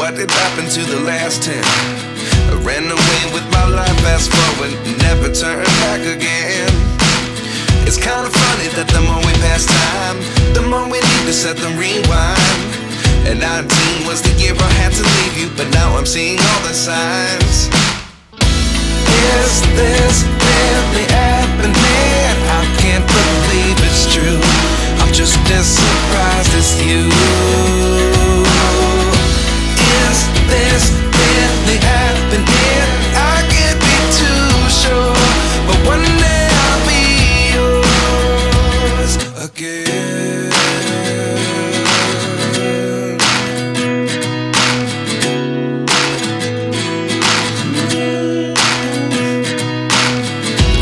what did happen to the last 10? I ran away with my life, fast forward, never turn back again. It's kind of funny that the more we pass time, the more we need to set them rewind. And 19 was the year I had to leave you, but now I'm seeing all the signs. Is this really happening? I can't believe it's true. I'm just as surprised as you. Is this really happening? I can't be too sure, but one day I'll be yours again.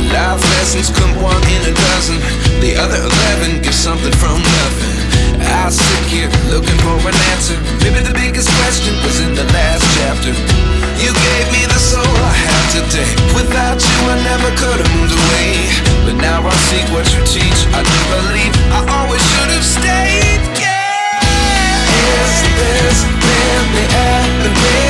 Life lessons come one in a dozen. The other 11 get something from nothing. I sit here looking for an answer. Maybe the biggest question was in the last chapter. You gave me the soul I have today. Without you I never could have moved away, but now I see what you teach. I do believe